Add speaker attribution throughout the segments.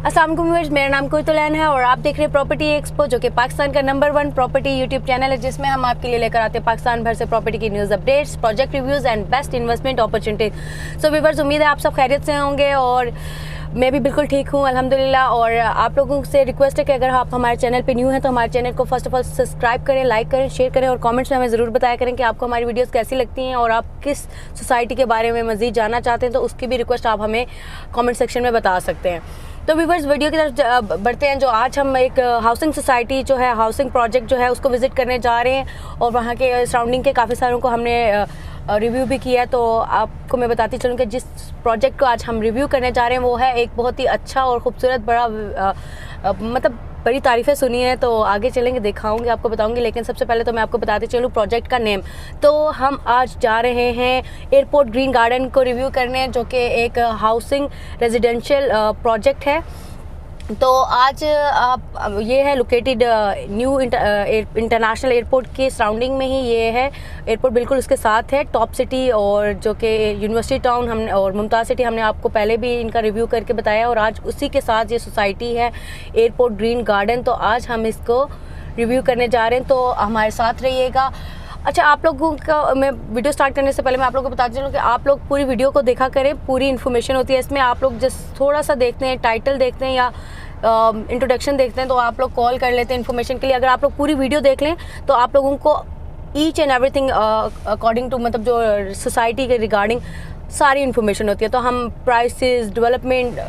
Speaker 1: अस्सलाम वालेकुम व्यूअर्स, मेरा नाम कुर्तुलैन है और आप देख रहे हैं प्रॉपर्टी एक्सपो, जो कि पाकिस्तान का नंबर 1 प्रॉपर्टी यूट्यूब चैनल है, जिसमें हम आपके लिए लेकर आते हैं पाकिस्तान भर से प्रॉपर्टी की news updates, project reviews and best investment opportunities. So viewers, उम्मीद है आप सब खैरियत से होंगे और मैं भी बिल्कुल ठीक हूँ अल्हम्दुलिल्लाह। और आप लोगों से रिक्वेस्ट है कि अगर आप हमारे चैनल पे न्यू हैं तो हमारे चैनल को फर्स्ट ऑफ ऑल सब्सक्राइब करें, लाइक करें, शेयर करें और कमेंट्स में हमें ज़रूर बताया करें कि आपको हमारी वीडियोस कैसी लगती हैं और आप किस सोसाइटी के बारे में मज़ीद जानना चाहते हैं, तो उसकी भी रिक्वेस्ट आप हमें कमेंट सेक्शन में बता सकते हैं। तो व्यूअर्स, वीडियो की तरफ बढ़ते हैं। जो आज हम एक हाउसिंग सोसाइटी जो है, हाउसिंग प्रोजेक्ट जो है, उसको विज़िट करने जा रहे हैं और वहाँ के सराउंडिंग के काफ़ी सारों को हमने रिव्यू भी किया है। तो आपको मैं बताती चलूँ कि जिस प्रोजेक्ट को आज हम रिव्यू करने जा रहे हैं वो है एक बहुत ही अच्छा और ख़ूबसूरत बड़ा मतलब बड़ी तारीफ़ें सुनी है, तो आगे चलेंगे, दिखाऊंगी, आपको बताऊंगी। लेकिन सबसे पहले तो मैं आपको बताती चलूँ प्रोजेक्ट का नेम। तो हम आज जा रहे हैं एयरपोर्ट ग्रीन गार्डन को रिव्यू करने, जो कि एक हाउसिंग रेजिडेंशियल प्रोजेक्ट है। तो आज आप ये है लोकेटेड न्यू इंटरनेशनल एयरपोर्ट के सराउंडिंग में ही ये है एयरपोर्ट, बिल्कुल उसके साथ है टॉप सिटी और जो कि यूनिवर्सिटी टाउन हमने और मुमताज़ सिटी हमने आपको पहले भी इनका रिव्यू करके बताया, और आज उसी के साथ ये सोसाइटी है एयरपोर्ट ग्रीन गार्डन। तो आज हम इसको रिव्यू करने जा रहे हैं, तो हमारे साथ रहिएगा। अच्छा, आप लोगों का मैं वीडियो स्टार्ट करने से पहले मैं आप लोगों को बताती चलूँ कि आप लोग पूरी वीडियो को देखा करें, पूरी इन्फॉर्मेशन होती है इसमें। आप लोग जस्ट थोड़ा सा देखते हैं, टाइटल देखते हैं या इंट्रोडक्शन देखते हैं, तो आप लोग कॉल कर लेते हैं इन्फॉर्मेशन के लिए। अगर आप लोग पूरी वीडियो देख लें तो आप लोगों को each and everything according to मतलब जो सोसाइटी के रिगार्डिंग सारी इन्फॉर्मेशन होती है। तो हम प्राइसेस, डेवलपमेंट,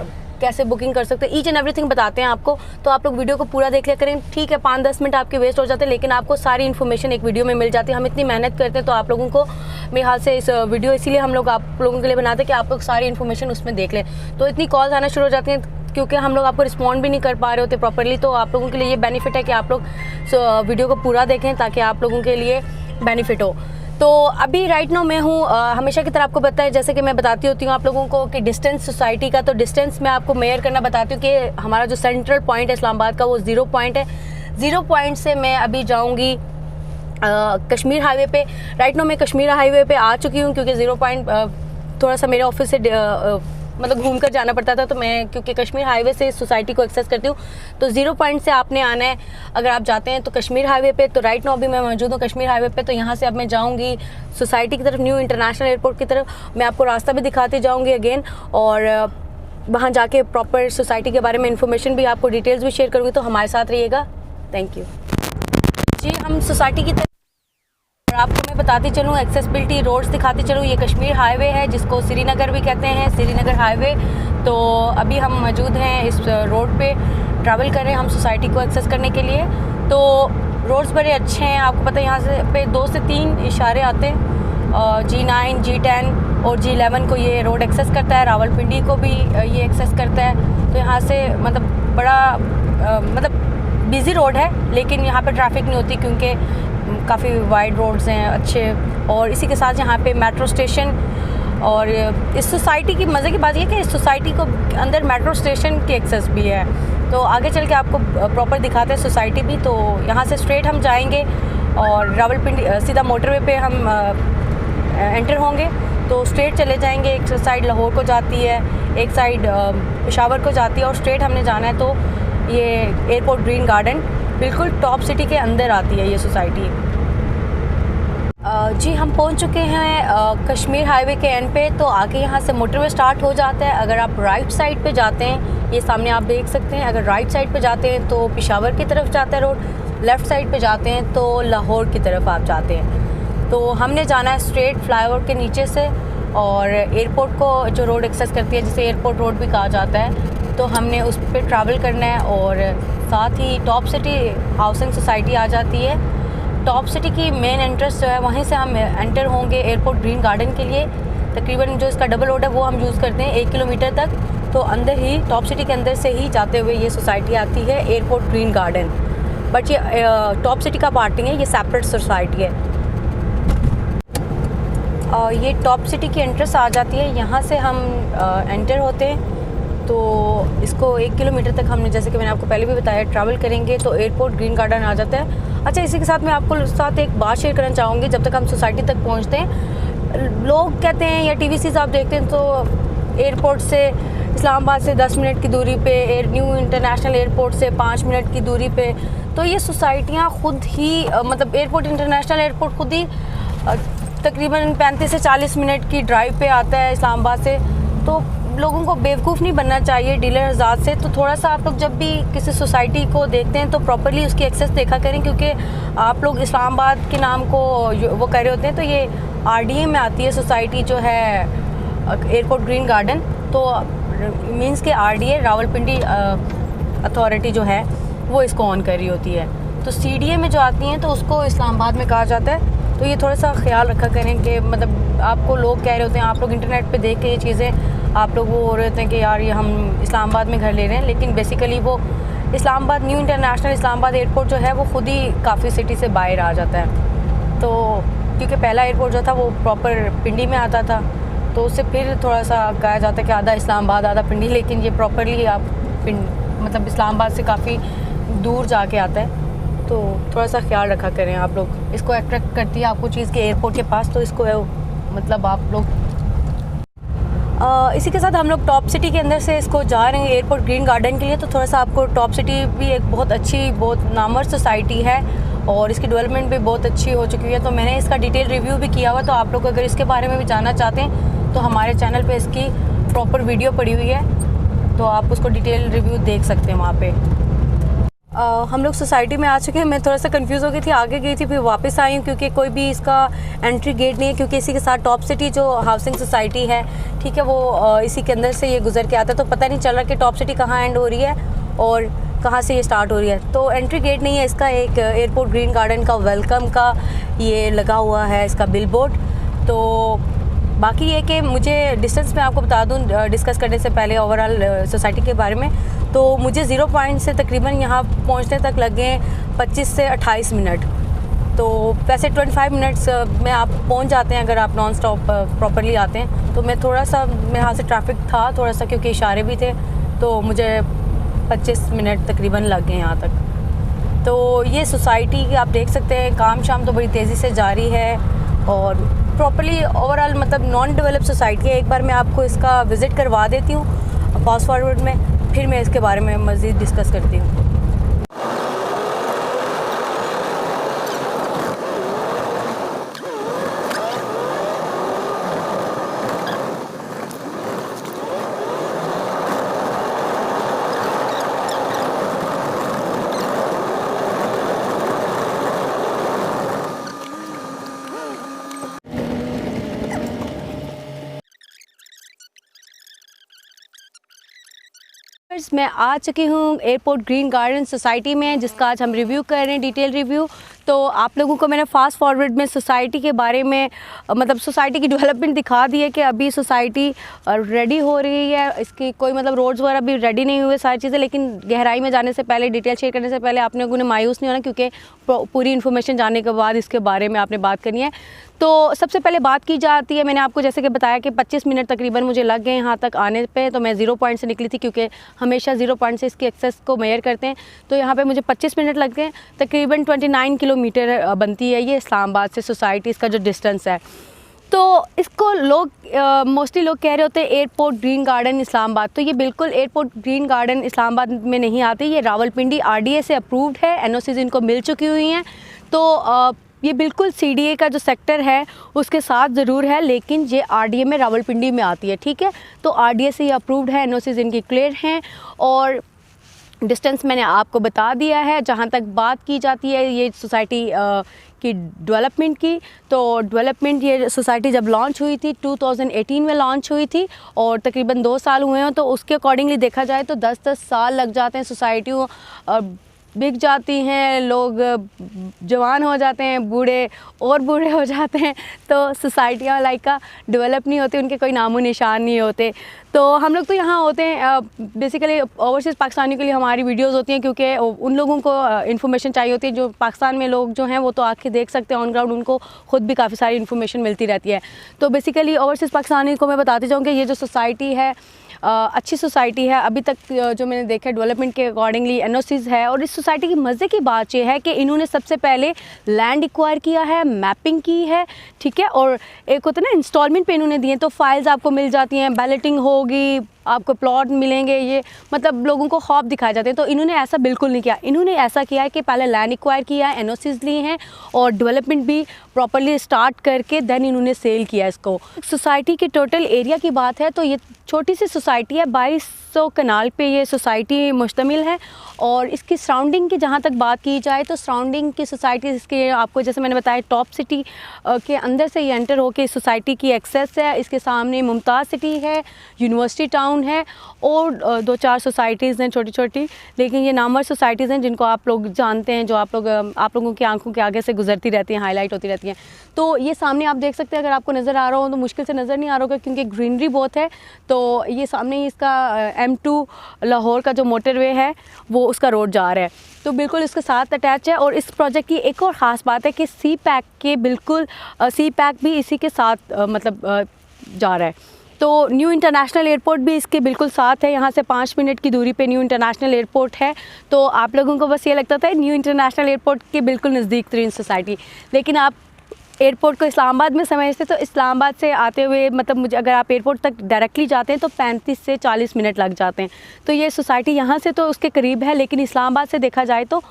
Speaker 1: कैसे बुकिंग कर सकते हैं, ईच एंड एवरीथिंग बताते हैं आपको। तो आप लोग वीडियो को पूरा देख लिया करें। ठीक है, 5-10 मिनट आपके वेस्ट हो जाते हैं, लेकिन आपको सारी इन्फॉर्मेशन एक वीडियो में मिल जाती है। हम इतनी मेहनत करते हैं, तो आप लोगों को मेरे हाथ से इस वीडियो इसीलिए हम लोग आप लोगों के लिए बनाते हैं कि आप लोग सारी इन्फॉर्मेशन उसमें देख लें। तो इतनी कॉल्स आना शुरू हो जाती हैं क्योंकि हम लोग आपको रिस्पॉन्ड भी नहीं कर पा रहे होते प्रॉपरली। तो आप लोगों के लिए ये बेनिफिट है कि आप लोग वीडियो को पूरा देखें ताकि आप लोगों के लिए बेनिफिट हो। तो अभी राइट नाउ मैं हूँ हमेशा की तरह आपको पता है, जैसे कि मैं बताती होती हूँ आप लोगों को कि डिस्टेंस सोसाइटी का, तो डिस्टेंस मैं आपको मेजर करना बताती हूँ कि हमारा जो सेंट्रल पॉइंट है इस्लामाबाद का वो 0 पॉइंट है। 0 पॉइंट से मैं अभी जाऊँगी कश्मीर हाईवे पे। राइट नाउ मैं कश्मीर हाईवे पे आ चुकी हूँ क्योंकि 0 पॉइंट थोड़ा सा मेरे ऑफिस से मतलब घूम कर जाना पड़ता था, तो मैं क्योंकि कश्मीर हाईवे से इस सोसाइटी को एक्सेस करती हूँ। तो 0 पॉइंट से आपने आना है अगर आप जाते हैं तो कश्मीर हाईवे पे। तो राइट नाउ अभी मैं मौजूद हूँ कश्मीर हाईवे पे। तो यहाँ से अब मैं जाऊँगी सोसाइटी की तरफ, न्यू इंटरनेशनल एयरपोर्ट की तरफ। मैं आपको रास्ता भी दिखाती जाऊँगी अगेन, और वहाँ जाके प्रॉपर सोसाइटी के बारे में इंफॉर्मेशन भी, आपको डिटेल्स भी शेयर करूँगी। तो हमारे साथ रहिएगा। थैंक यू जी। हम सोसाइटी की तरफ आपको मैं बताती चलूँ, एक्सेसिबिलिटी रोड्स दिखाती चलूँ। ये कश्मीर हाईवे है जिसको श्रीनगर भी कहते हैं, श्रीनगर हाईवे। तो अभी हम मौजूद हैं इस रोड पे, ट्रैवल कर रहे हैं हम सोसाइटी को एक्सेस करने के लिए। तो रोड्स बड़े अच्छे हैं, आपको पता है यहाँ से पे 2 से 3 इशारे आते हैं। G9, G10 और G11 को ये रोड एक्सेस करता है, रावलपिंडी को भी ये एक्सेस करता है। तो यहाँ से मतलब बड़ा मतलब बिज़ी रोड है, लेकिन यहाँ पर ट्रैफिक नहीं होती क्योंकि काफ़ी वाइड रोड्स हैं अच्छे। और इसी के साथ यहाँ पे मेट्रो स्टेशन, और इस सोसाइटी की मज़े की बात यह है कि इस सोसाइटी को अंदर मेट्रो स्टेशन की एक्सेस भी है। तो आगे चल के आपको प्रॉपर दिखाते हैं सोसाइटी भी। तो यहाँ से स्ट्रेट हम जाएंगे और रावलपिंडी सीधा मोटरवे पे हम एंटर होंगे। तो स्ट्रेट चले जाएंगे, एक साइड लाहौर को जाती है, एक साइड पेशावर को जाती है, और स्ट्रेट हमने जाना है। तो ये एयरपोर्ट ग्रीन गार्डन बिल्कुल टॉप सिटी के अंदर आती है ये सोसाइटी। जी, हम पहुंच चुके हैं कश्मीर हाईवे के एंड पे। तो आगे यहाँ से मोटरवे स्टार्ट हो जाता है। अगर आप राइट साइड पे जाते हैं, ये सामने आप देख सकते हैं, अगर राइट साइड पे जाते हैं तो पेशावर की तरफ जाता है रोड, लेफ़्ट साइड पे जाते हैं तो लाहौर की तरफ आप जाते हैं। तो हमने जाना है स्ट्रेट फ्लाईओवर के नीचे से, और एयरपोर्ट को जो रोड एक्सेस करती है, जिसे एयरपोर्ट रोड भी कहा जाता है, तो हमने उस पर ट्रैवल करना है। और साथ ही टॉप सिटी हाउसिंग सोसाइटी आ जाती है। टॉप सिटी की मेन एंट्रेंस जो है वहीं से हम एंटर होंगे एयरपोर्ट ग्रीन गार्डन के लिए। तकरीबन जो इसका डबल रोड है वो हम यूज़ करते हैं 1 किलोमीटर तक। तो अंदर ही टॉप सिटी के अंदर से ही जाते हुए ये सोसाइटी आती है एयरपोर्ट ग्रीन गार्डन। बट ये टॉप सिटी का पार्ट नहीं है, ये सेपरेट सोसाइटी है। ये टॉप सिटी की एंट्रेंस आ जाती है, यहाँ से हम एंटर होते हैं। तो इसको 1 किलोमीटर तक हमने, जैसे कि मैंने आपको पहले भी बताया, ट्रैवल करेंगे तो एयरपोर्ट ग्रीन गार्डन आ जाता है। अच्छा, इसी के साथ मैं आपको साथ एक बात शेयर करना चाहूँगी। जब तक हम सोसाइटी तक पहुँचते हैं, लोग कहते हैं या TVCs आप देखते हैं तो एयरपोर्ट से इस्लामाबाद से 10 मिनट की दूरी पे, न्यू इंटरनेशनल एयरपोर्ट से 5 मिनट की दूरी पे। तो ये सोसाइटियाँ खुद ही मतलब एयरपोर्ट, इंटरनेशनल एयरपोर्ट खुद ही तकरीबन 35 से 40 मिनट की ड्राइव पे आता है इस्लामाबाद से। तो लोगों को बेवकूफ़ नहीं बनना चाहिए डीलर हज़ात से। तो थोड़ा सा आप लोग जब भी किसी सोसाइटी को देखते हैं तो प्रॉपर्ली उसकी एक्सेस देखा करें, क्योंकि आप लोग इस्लामाबाद के नाम को वो कर रहे होते हैं। तो ये RDA में आती है सोसाइटी जो है एयरपोर्ट ग्रीन गार्डन। तो मींस के RDA रावलपिंडी अथॉरिटी जो है वो इसको ऑन कर रही होती है। तो CDA में जो आती हैं तो उसको इस्लामाबाद में कहा जाता है। तो ये थोड़ा सा ख्याल रखा करें कि मतलब आपको लोग कह रहे होते हैं, आप लोग इंटरनेट पे देख के ये चीज़ें आप लोग वो हो रहे होते हैं कि यार ये हम इस्लामाबाद में घर ले रहे हैं, लेकिन बेसिकली वो Islamabad new international Islamabad airport जो है वो खुद ही काफ़ी सिटी से बाहर आ जाता है। तो क्योंकि पहला एयरपोर्ट जो था वो प्रॉपर पिंडी में आता था, तो उससे फिर थोड़ा सा कहा जाता है कि आधा इस्लामाबाद आधा पिंडी, लेकिन ये प्रॉपरली आप मतलब इस्लामाबाद से काफ़ी दूर जाके आता है। तो थोड़ा सा ख्याल रखा करें आप लोग। इसको अट्रैक्ट करती है आपको चीज़ के एयरपोर्ट के पास, तो इसको मतलब आप लोग इसी के साथ हम लोग टॉप सिटी के अंदर से इसको जा रहे हैं एयरपोर्ट ग्रीन गार्डन के लिए। तो थोड़ा सा आपको टॉप सिटी भी एक बहुत अच्छी, बहुत नामवर सोसाइटी है और इसकी डेवलपमेंट भी बहुत अच्छी हो चुकी है। तो मैंने इसका डिटेल रिव्यू भी किया हुआ, तो आप लोग अगर इसके बारे में भी जानना चाहते हैं तो हमारे चैनल पे इसकी प्रॉपर वीडियो पड़ी हुई है, तो आप उसको डिटेल रिव्यू देख सकते हैं वहाँ पे। हम लोग सोसाइटी में आ चुके हैं। मैं थोड़ा सा कंफ्यूज हो गई थी, आगे गई थी फिर वापस आई हूँ, क्योंकि कोई भी इसका एंट्री गेट नहीं है। क्योंकि इसी के साथ टॉप सिटी जो हाउसिंग सोसाइटी है, ठीक है, वो इसी के अंदर से ये गुजर के आता है। तो पता नहीं चल रहा कि टॉप सिटी कहाँ एंड हो रही है और कहाँ से ये स्टार्ट हो रही है। तो एंट्री गेट नहीं है इसका, एक एयरपोर्ट ग्रीन गार्डन का वेलकम का ये लगा हुआ है इसका बिलबोर्ड। तो बाकी ये कि मुझे डिस्टेंस में आपको बता दूं डिस्कस करने से पहले ओवरऑल सोसाइटी के बारे में, तो मुझे 0 पॉइंट से तकरीबन यहाँ पहुँचने तक लगे 25 से 28 मिनट। तो वैसे 25 मिनट्स में आप पहुँच जाते हैं अगर आप नॉन स्टॉप प्रॉपरली आते हैं। तो मैं थोड़ा सा मेरे यहाँ से ट्रैफिक था थोड़ा सा, क्योंकि इशारे भी थे, तो मुझे 25 मिनट तकरीबन लग गए यहाँ तक। तो ये सोसाइटी आप देख सकते हैं काम शाम तो बड़ी तेज़ी से जारी है और प्रॉपर्ली ओवरऑल मतलब नॉन डेवलप सोसाइटी है। एक बार मैं आपको इसका विज़िट करवा देती हूँ फास्ट फॉरवर्ड में, फिर मैं इसके बारे में मज़ीद डिस्कस करती हूँ। मैं आ चुकी हूँ एयरपोर्ट ग्रीन गार्डन सोसाइटी में, जिसका आज हम रिव्यू कर रहे हैं, डिटेल रिव्यू। तो आप लोगों को मैंने फास्ट फॉरवर्ड में सोसाइटी के बारे में मतलब सोसाइटी की डेवलपमेंट दिखा दी है कि अभी सोसाइटी रेडी हो रही है। इसकी कोई मतलब रोड्स वगैरह भी रेडी नहीं हुए सारी चीज़ें, लेकिन गहराई में जाने से पहले, डिटेल शेयर करने से पहले आप लोगों ने मायूस नहीं होना, क्योंकि पूरी इन्फॉर्मेशन जानने के बाद इसके बारे में आपने बात करनी है। तो सबसे पहले बात की जाती है, मैंने आपको जैसे कि बताया कि 25 मिनट तकरीबन मुझे लग गए यहाँ तक आने पे। तो मैं 0 पॉइंट से निकली थी, क्योंकि हमेशा 0 पॉइंट से इसकी एक्सेस को मेजर करते हैं। तो यहाँ पे मुझे 25 मिनट लग गए। तकरीबन 29 किलोमीटर बनती है ये इस्लामाबाद से सोसाइटी, इसका जो डिस्टेंस है। तो इसको लोग मोस्टली लोग कह रहे होते हैं एयरपोर्ट ग्रीन गार्डन इस्लामाबाद। तो ये बिल्कुल एयरपोर्ट ग्रीन गार्डन इस्लामाबाद में नहीं आती, ये रावलपिंडी RDA से अप्रूव्ड है, NOCs इनको मिल चुकी हुई हैं। तो ये बिल्कुल CDA का जो सेक्टर है उसके साथ ज़रूर है, लेकिन ये RDA में रावलपिंडी में आती है, ठीक है। तो RDA से ये अप्रूव्ड है, NOCs इनकी क्लियर हैं और डिस्टेंस मैंने आपको बता दिया है। जहाँ तक बात की जाती है ये सोसाइटी की डेवलपमेंट की, तो डेवलपमेंट ये सोसाइटी जब लॉन्च हुई थी 2018 में लॉन्च हुई थी और तकरीबन 2 साल हुए हैं। तो उसके अकॉर्डिंगली देखा जाए तो 10-10 साल लग जाते हैं, सोसाइटियों बिक जाती हैं, लोग जवान हो जाते हैं, बूढ़े और बूढ़े हो जाते हैं। तो सोसाइटियाँ लाइक का डेवलप नहीं होती, उनके कोई नामो निशान नहीं होते। तो हम लोग तो यहाँ होते हैं बेसिकली ओवरसीज़ पाकिस्तानियों के लिए हमारी वीडियोस होती हैं, क्योंकि उन लोगों को इन्फॉर्मेशन चाहिए होती है। जो पाकिस्तान में लोग जो हैं वो तो आके देख सकते हैं ऑन ग्राउंड, उनको खुद भी काफ़ी सारी इन्फॉर्मेशन मिलती रहती है। तो बेसिकली ओवरसीज़ पाकिस्तानियों को मैं बताती जाऊँ कि ये जो सोसाइटी है अच्छी सोसाइटी है। अभी तक जो मैंने देखा डेवलपमेंट के अकॉर्डिंगली NOCs है। और इस सोसाइटी की मज़े की बात यह है कि इन्होंने सबसे पहले लैंड एक्वायर किया है, मैपिंग की है, ठीक है, और एक होता है ना इंस्टॉलमेंट पे इन्होंने दिए, तो फाइल्स आपको मिल जाती हैं, बैलेटिंग होगी, आपको प्लॉट मिलेंगे, ये मतलब लोगों को ख्वाब दिखाए जाते हैं। तो इन्होंने ऐसा बिल्कुल नहीं किया। इन्होंने ऐसा किया है कि पहले लैंड एक्वायर किया है, एनओसीज ली हैं और डेवलपमेंट भी प्रॉपर्ली स्टार्ट करके देन इन्होंने सेल किया इसको। सोसाइटी के टोटल एरिया की बात है तो ये छोटी सी सोसाइटी है, 2200 कनाल पे ये सोसाइटी मुश्तमिल है। और इसकी सराउंडिंग की जहाँ तक बात की जाए तो सराउंडिंग की सोसाइटी इसके आपको जैसे मैंने बताया टॉप सिटी के अंदर से ये एंटर होकर सोसाइटी की एक्सेस है। इसके सामने मुमताज़ सिटी है, यूनिवर्सिटी टाउन है और 2-4 सोसाइटीज़ हैं छोटी छोटी, लेकिन ये नामवर सोसाइटीज़ हैं जिनको आप लोग जानते हैं, जो आप लोगों की आंखों के आगे से गुजरती रहती हैं, हाईलाइट होती रहती हैं। तो ये सामने आप देख सकते हैं, अगर आपको नज़र आ रहा हो तो मुश्किल से नज़र नहीं आ रहा होगा क्योंकि ग्रीनरी बहुत है। तो ये सामने ही इसका M2 लाहौर का जो मोटरवे है वो उसका रोड जा रहा है, तो बिल्कुल इसके साथ अटैच है। और इस प्रोजेक्ट की एक और ख़ास बात है कि सी पैक के बिल्कुल सी पैक भी इसी के साथ जा रहा है। तो न्यू इंटरनेशनल एयरपोर्ट भी इसके बिल्कुल साथ है, यहाँ से 5 मिनट की दूरी पे न्यू इंटरनेशनल एयरपोर्ट है। तो आप लोगों को बस ये लगता था न्यू इंटरनेशनल एयरपोर्ट के बिल्कुल नज़दीक तरीन सोसाइटी, लेकिन आप एयरपोर्ट को इस्लामाबाद में समझते तो इस्लामाबाद से आते हुए मतलब मुझे अगर आप एयरपोर्ट तक डायरेक्टली जाते हैं तो 35 से 40 मिनट लग जाते हैं। तो ये सोसाइटी यहाँ से तो उसके करीब है, लेकिन इस्लामाबाद से देखा जाए तो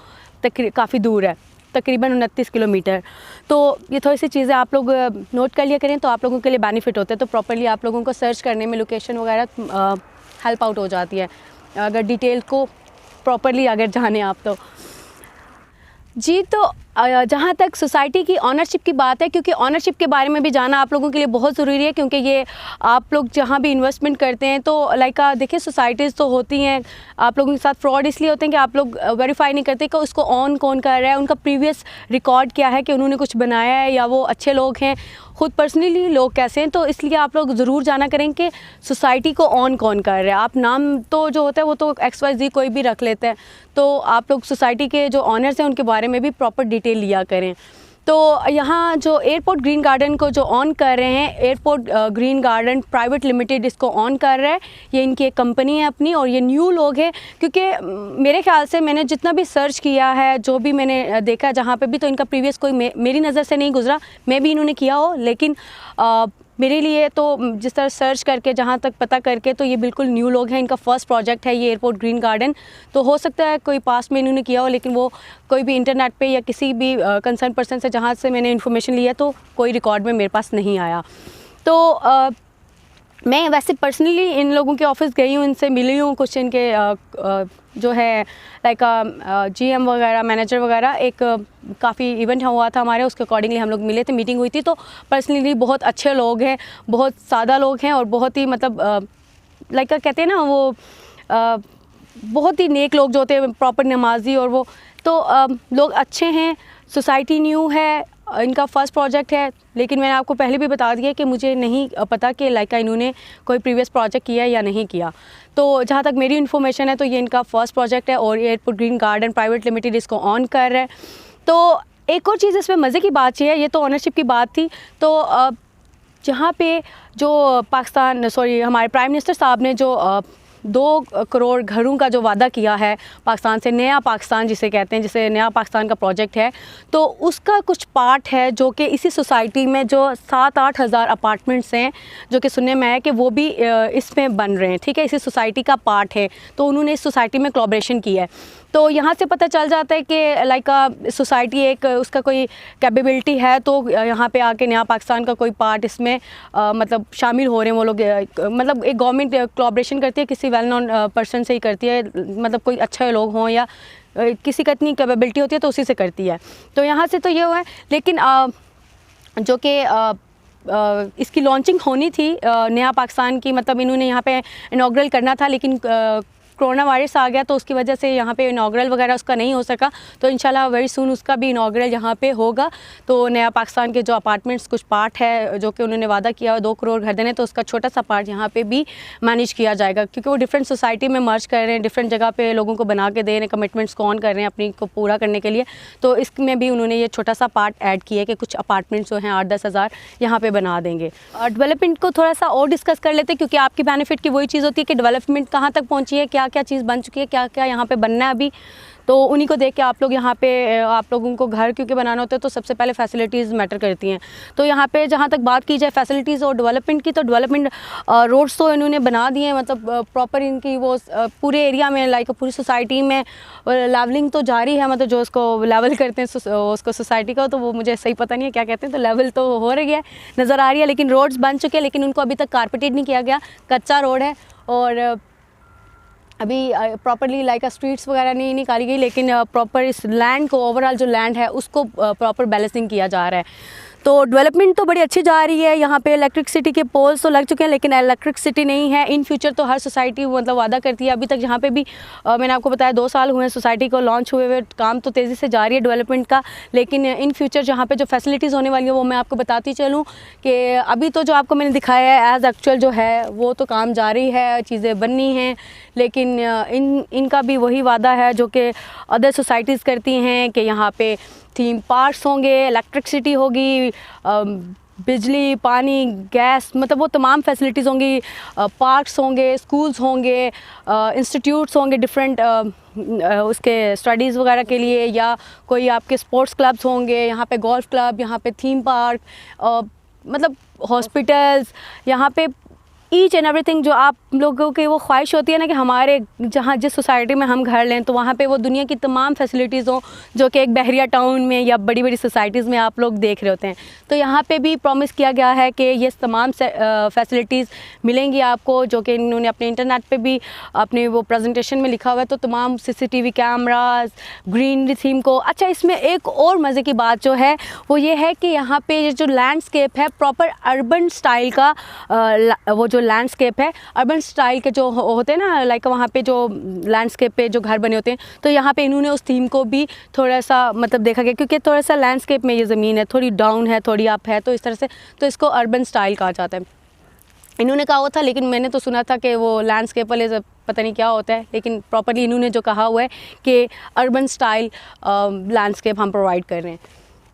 Speaker 1: काफ़ी दूर है, तकरीबन 29 किलोमीटर। तो ये थोड़ी सी चीज़ें आप लोग नोट कर लिया करें तो आप लोगों के लिए बेनिफिट होते हैं। तो प्रॉपर्ली आप लोगों को सर्च करने में लोकेशन वगैरह हेल्प आउट हो जाती है अगर डिटेल को प्रॉपर्ली अगर जाने आप तो। जी, तो जहाँ तक सोसाइटी की ऑनरशिप की बात है, क्योंकि ऑनरशिप के बारे में भी जानना आप लोगों के लिए बहुत ज़रूरी है, क्योंकि ये आप लोग जहाँ भी इन्वेस्टमेंट करते हैं तो लाइक देखिए सोसाइटीज़ तो होती हैं, आप लोगों के साथ फ्रॉड इसलिए होते हैं कि आप लोग वेरीफाई नहीं करते कि उसको ऑन कौन कर रहा है, उनका प्रीवियस रिकॉर्ड क्या है कि उन्होंने कुछ बनाया है या वो अच्छे लोग हैं, खुद पर्सनली लोग कैसे हैं। तो इसलिए आप लोग ज़रूर जाना करें कि सोसाइटी को ऑन कौन कर रहा है। आप नाम तो जो होता है वो तो XYZ कोई भी रख लेते हैं, तो आप लोग सोसाइटी के जो ऑनर्स हैं उनके बारे में भी प्रॉपर डिटेल लिया करें। तो यहाँ जो एयरपोर्ट ग्रीन गार्डन को जो ऑन कर रहे हैं, airport green garden private limited इसको ऑन कर रहा है। ये इनकी एक कंपनी है अपनी और ये न्यू लोग हैं, क्योंकि मेरे ख्याल से मैंने जितना भी सर्च किया है, जो भी मैंने देखा जहाँ पे भी, तो इनका प्रीवियस कोई मेरी नज़र से नहीं गुजरा। मे भी इन्होंने किया हो, लेकिन मेरे लिए तो जिस तरह सर्च करके जहाँ तक पता करके तो ये बिल्कुल न्यू लोग हैं। इनका फर्स्ट प्रोजेक्ट है ये एयरपोर्ट ग्रीन गार्डन। तो हो सकता है कोई पास में इन्होंने किया हो, लेकिन वो कोई भी इंटरनेट पे या किसी भी कंसर्न पर्सन से जहाँ से मैंने इन्फॉर्मेशन लिया तो कोई रिकॉर्ड में मेरे पास नहीं आया। तो मैं वैसे पर्सनली इन लोगों के ऑफिस गई हूँ, इनसे मिली हूँ, कुछ इनके जो है लाइक GM वगैरह, मैनेजर वगैरह, एक काफ़ी इवेंट हुआ था हमारे, उसके अकॉर्डिंगली हम लोग मिले थे, मीटिंग हुई थी। तो पर्सनली बहुत अच्छे लोग हैं, बहुत सादा लोग हैं और बहुत ही मतलब लाइक कहते हैं ना वो बहुत ही नेक लोग जो होते हैं, प्रॉपर नमाजी और वो तो लोग अच्छे हैं। सोसाइटी न्यू है, इनका फर्स्ट प्रोजेक्ट है, लेकिन मैंने आपको पहले भी बता दिया कि मुझे नहीं पता कि लाइक इन्होंने कोई प्रीवियस प्रोजेक्ट किया या नहीं किया। तो जहाँ तक मेरी इन्फॉर्मेशन है तो ये इनका फर्स्ट प्रोजेक्ट है और airport green garden private limited इसको ऑन कर रहा है। तो एक और चीज़ इसमें मज़े की बात ये है, ये तो ऑनरशिप की बात थी। तो जहाँ पे जो हमारे प्राइम मिनिस्टर साहब ने जो 2 करोड़ घरों का जो वादा किया है पाकिस्तान से, नया पाकिस्तान जिसे कहते हैं, जिसे नया पाकिस्तान का प्रोजेक्ट है, तो उसका कुछ पार्ट है जो कि इसी सोसाइटी में जो 7-8 हज़ार अपार्टमेंट्स हैं, जो कि सुनने में आया कि वो भी इसमें बन रहे हैं, ठीक है, इसी सोसाइटी का पार्ट है। तो उन्होंने इस सोसाइटी में कोलैबोरेशन किया है। तो यहाँ से पता चल जाता है कि लाइक सोसाइटी एक उसका कोई कैपेबिलिटी है, तो यहाँ पे आके नया पाकिस्तान का कोई पार्ट इसमें मतलब शामिल हो रहे हैं वो लोग। मतलब एक गवर्नमेंट कोलैबोरेशन करती है, किसी वेल नोन पर्सन से ही करती है, मतलब कोई अच्छे लोग हों या किसी का इतनी कैपेबिलिटी होती है तो उसी से करती है। तो यहाँ से तो ये हुआ है, लेकिन जो कि इसकी लॉन्चिंग होनी थी नया पाकिस्तान की, मतलब इन्होंने यहाँ पे इनॉग्रल करना था, लेकिन कोरोना वायरस आ गया तो उसकी वजह से यहाँ पे इनॉग्रल वगैरह उसका नहीं हो सका। तो इंशाल्लाह वेरी सून उसका भी इनॉग्रल यहाँ पे होगा। तो नया पाकिस्तान के जो अपार्टमेंट्स कुछ पार्ट है जो कि उन्होंने वादा किया 2 करोड़ घर देने, तो उसका छोटा सा पार्ट यहाँ पे भी मैनेज किया जाएगा, क्योंकि वो डिफरेंट सोसाइटी में मर्ज कर रहे हैं, डिफरेंट जगह पे लोगों को बना के दे रहे हैं, कमिटमेंट्स को ऑन कर रहे हैं अपनी को पूरा करने के लिए। तो इसमें भी उन्होंने ये छोटा सा पार्ट ऐड किया है कि कुछ अपार्टमेंट्स जो हैं 8-10 हज़ार यहाँ पर बना देंगे। डेवलपमेंट को थोड़ा सा और डिस्कस कर लेते हैं, क्योंकि आपकी बेनिफिट की वही चीज़ होती है कि डेवलपमेंट कहाँ तक पहुँची है, क्या क्या चीज़ बन चुकी है, क्या क्या यहाँ पे बनना है अभी। तो उन्हीं को देख के आप लोग यहाँ पे आप लोगों को घर क्योंकि बनाना होता है तो सबसे पहले फैसिलिटीज़ मैटर करती हैं। तो यहाँ पे जहाँ तक बात की जाए फैसिलिटीज़ और डेवलपमेंट की, तो डेवलपमेंट रोड्स तो इन्होंने बना दिए हैं, मतलब प्रॉपर इनकी वो पूरे एरिया में लाइक पूरी सोसाइटी में लेवलिंग तो जारी है, मतलब जो उसको लेवल करते हैं उसको सोसाइटी का, तो वो मुझे सही पता नहीं है क्या कहते हैं, तो लेवल तो हो रही है, नज़र आ रही है, लेकिन रोड्स बन चुके हैं, लेकिन उनको अभी तक कारपेटेड नहीं किया गया, कच्चा रोड है। और अभी प्रॉपरली लाइक स्ट्रीट्स वगैरह नहीं निकाली गई, लेकिन प्रॉपर इस लैंड को, ओवरऑल जो लैंड है उसको प्रॉपर बैलेंसिंग किया जा रहा है। तो डेवलपमेंट तो बड़ी अच्छी जा रही है। यहाँ पे इलेक्ट्रिसिटी के पोल्स तो लग चुके हैं, लेकिन इलेक्ट्रिसिटी नहीं है। इन फ्यूचर तो हर सोसाइटी मतलब वादा करती है। अभी तक यहाँ पे भी मैंने आपको बताया 2 साल हुए हैं सोसाइटी को लॉन्च हुए हुए, काम तो तेज़ी से जारी है डेवलपमेंट का, लेकिन इन फ्यूचर जहाँ पे जो फैसिलिटीज़ होने वाली है वो मैं आपको बताती चलूँ कि अभी तो जो आपको मैंने दिखाया है एज़ एक्चुअल जो है वो तो काम जारी है, चीज़ें बननी हैं, लेकिन इनका भी वही वादा है जो कि अदर सोसाइटीज़ करती हैं कि यहाँ पे थीम पार्क्स होंगे, इलेक्ट्रिसिटी होगी, बिजली, पानी, गैस, मतलब वो तमाम फैसिलिटीज़ होंगी, पार्क्स होंगे, स्कूल्स होंगे, इंस्टीट्यूट्स होंगे डिफरेंट उसके स्टडीज़ वगैरह के लिए, या कोई आपके स्पोर्ट्स क्लब्स होंगे, यहाँ पे गोल्फ क्लब, यहाँ पे थीम पार्क, मतलब हॉस्पिटल्स, यहाँ पे ईच एंड एवरीथिंग जो आप लोगों की वो ख्वाहिश होती है ना कि हमारे जहाँ जिस सोसाइटी में हम घर लें तो वहाँ पे वो दुनिया की तमाम फैसिलिटीज़ हों जो कि एक बहरिया टाउन में या बड़ी बड़ी सोसाइटीज़ में आप लोग देख रहे होते हैं। तो यहाँ पे भी प्रॉमिस किया गया है कि ये तमाम फैसिलिटीज़ मिलेंगी आपको, जो कि इन्होंने अपने इंटरनेट पे भी अपने वो प्रेजेंटेशन में लिखा हुआ है। तो तमाम CCTV कैमराज, ग्रीनरी थीम को। अच्छा, इसमें एक और मज़े की बात जो है वो ये है कि यहाँ पे जो लैंडस्केप है प्रॉपर अर्बन स्टाइल का, वो जो लैंडस्केप है अर्बन स्टाइल के जो होते हैं ना, लाइक वहाँ पे जो लैंडस्केप पे जो घर बने होते हैं, तो यहाँ पे इन्होंने उस थीम को भी थोड़ा सा मतलब देखा गया, क्योंकि थोड़ा सा लैंडस्केप में ये ज़मीन है, थोड़ी डाउन है, थोड़ी अप है, तो इस तरह से तो इसको अर्बन स्टाइल कहा जाता है। इन्होंने कहा हुआ था, लेकिन मैंने तो सुना था कि वो लैंडस्केप वाले पता नहीं क्या होता है, लेकिन प्रॉपरली इन्होंने जो कहा हुआ है कि अर्बन स्टाइल लैंडस्केप हम प्रोवाइड कर रहे हैं।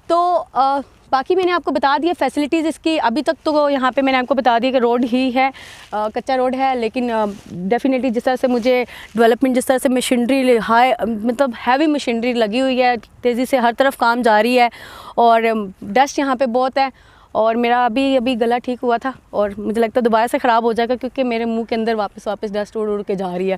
Speaker 1: तो बाकी मैंने आपको बता दिया फैसिलिटीज़ इसकी। अभी तक तो यहाँ पे मैंने आपको बता दिया कि रोड ही है, कच्चा रोड है, लेकिन डेफिनेटली जिस तरह से मुझे डेवलपमेंट, जिस तरह से मशीनरी हाई मतलब हैवी मशीनरी लगी हुई है, तेज़ी से हर तरफ काम जारी है, और डस्ट यहाँ पे बहुत है, और मेरा अभी गला ठीक हुआ था और मुझे लगता है दोबारा से ख़राब हो जाएगा, क्योंकि मेरे मुंह के अंदर वापस डस्ट उड़ के जा रही है।